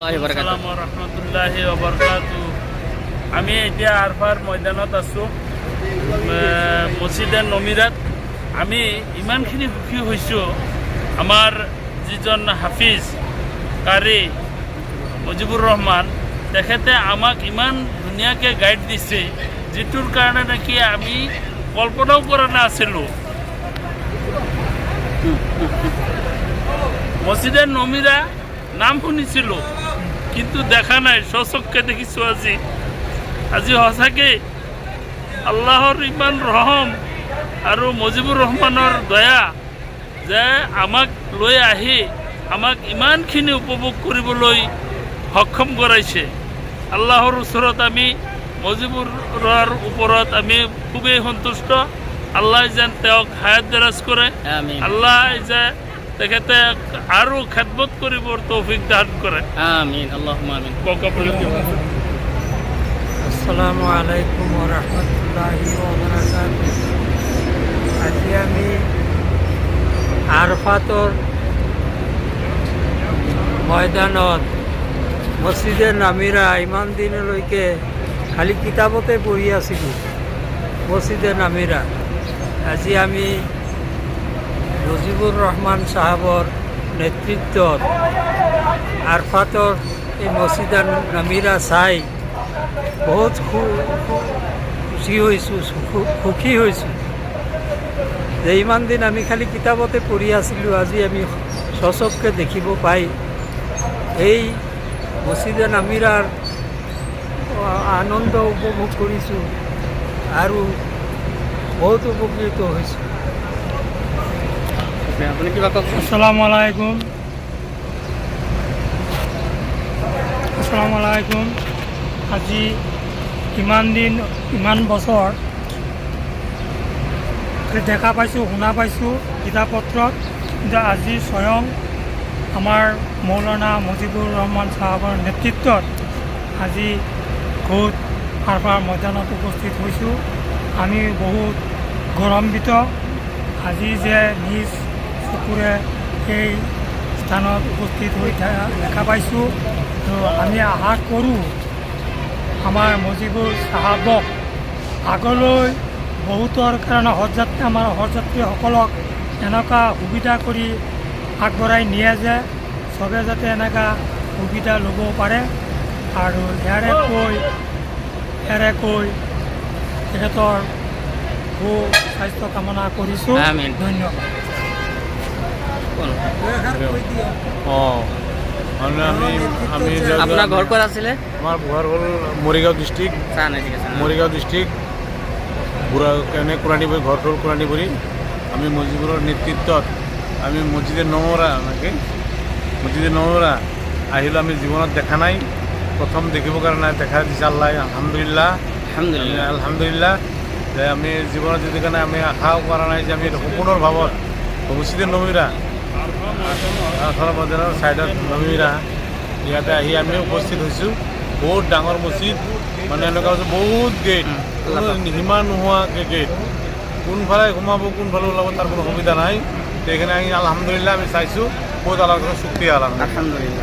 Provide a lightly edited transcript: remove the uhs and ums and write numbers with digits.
আসসালামু ৰহমতুল্লাহি ওয়া বাৰাকাতুহু। আমি এতিয়া আৰফাৰ ময়দানত আছোঁ, মছজিদে নমিৰাত। আমি ইমানখিনি সুখী হৈছোঁ, আমাৰ যিজন হাফিজ কাৰি মুজিবুৰ ৰহমান, তেখেতে আমাক ইমান ধুনীয়াকৈ গাইড দিছে, যিটোৰ কাৰণে নেকি আমি কল্পনাও কৰা নাছিলোঁ। মছজিদে নমিৰা নাম শুনিছিলোঁ, কিন্তু দেখা নাই, স্বচক্ষে দেখিছোঁ আজি। আজি সঁচাকৈ আল্লাহৰ ইমান ৰহম আৰু মুজিবুৰ ৰহমানৰ দয়া যে আমাক লৈ আহি আমাক ইমানখিনি উপভোগ কৰিবলৈ সক্ষম কৰাইছে। আল্লাহৰ ওচৰত আমি মুজিবুৰৰ ওপৰত আমি খুবেই সন্তুষ্ট। আল্লাহ যেন তেওঁক হায়াত দৰাজ কৰে, আল্লাহ যে তেখেতে আৰু খেদমত কৰিবৰ তৌফিক দান কৰে। আমিন, আল্লাহুম্মা আমিন। আসসালামু আলাইকুম ওয়া ৰাহমাতুল্লাহি ওয়া বাৰাকাতুহু। আজি আমি আৰফাতৰ ময়দানত মছজিদে নামিৰা ইমান দিনলৈকে খালি কিতাপতে পঢ়ি আছিলোঁ। মছজিদে নামিৰা আজি আমি মুজিবুৰ ৰহমান চাহাবৰ নেতৃত্বত আৰফাতৰ এই মছজিদে নামিৰা চাই বহুত সুখী হৈছোঁ যে ইমান দিন আমি খালি কিতাপতে পঢ়ি আছিলোঁ, আজি আমি স্বচক্ষে দেখিব পাই এই মছজিদে নামিৰাৰ আনন্দ উপভোগ কৰিছোঁ আৰু বহুত উপকৃত হৈছোঁ। আপুনি কিবা কওক। আসসালামু আলাইকুম। আজি ইমান বছৰ দেখা পাইছোঁ, শুনা পাইছোঁ কিতাপ পত্ৰত, কিন্তু আজি স্বয়ং আমাৰ মৌলানা মুজিবুৰ ৰহমান চাহাবৰ নেতৃত্বত আজি খুদ আৰফাৰ ময়দানত উপস্থিত হৈছোঁ। আমি বহুত গৌৰৱান্বিত আজি যে নিজ চকুৰে সেই স্থানত উপস্থিত হৈ দেখা পাইছোঁ। তো আমি আশা কৰোঁ আমাৰ মুজিবুৰ চাহাবক আগলৈ বহুতৰ কাৰণে আমাৰ হজযাত্ৰীসকলক এনেকুৱা সুবিধা কৰি আগবঢ়াই নিয়ে যে চবে যাতে এনেকুৱা সুবিধা ল'ব পাৰে। আৰু ইয়াৰে কৈ তেখেতৰ সু স্বাস্থ্য কামনা কৰিছোঁ। ধন্যবাদ। আপোনাৰ ঘৰ ক'ত আছিলে? আমার ঘর হল মরিগাঁও ডিস্ট্রিক্ট। মরিগাঁও ডিস্ট্রিক্ট কোরআনীপুর, ঘর হল কোরআনীপুরি। আমি মুজিবুরের নেতৃত্বত আমি মসজিদে নমরা মসজিদে নমরা আহিলে আমি জীবনত দেখা নাই, প্রথম দেখিব কাৰণে দেখা দিছে আল্লাহ। আলহামদুলিল্লাহ যে আমি জীবনত যদি কাৰণে আমি আশাও কৰা নাই যে আমি সম্পূৰ্ণ ভাৱত মসজিদে নমিৰা চাইডত নমিৰা ইয়াতে আহি আমি উপস্থিত হৈছোঁ। বহুত ডাঙৰ মছজিদ, মানে এনেকুৱা হৈছে বহুত গেট, সীমা নোহোৱাকৈ গেট, কোনফালে সোমাব কোনফালে ওলাব তাৰ কোনো সুবিধা নাই। সেইকাৰণে আমি আলহামদুলিল্লাহ আমি চাইছোঁ, বহুত আল্লাহৰ শুকৰিয়া আলহামদুলিল্লাহ।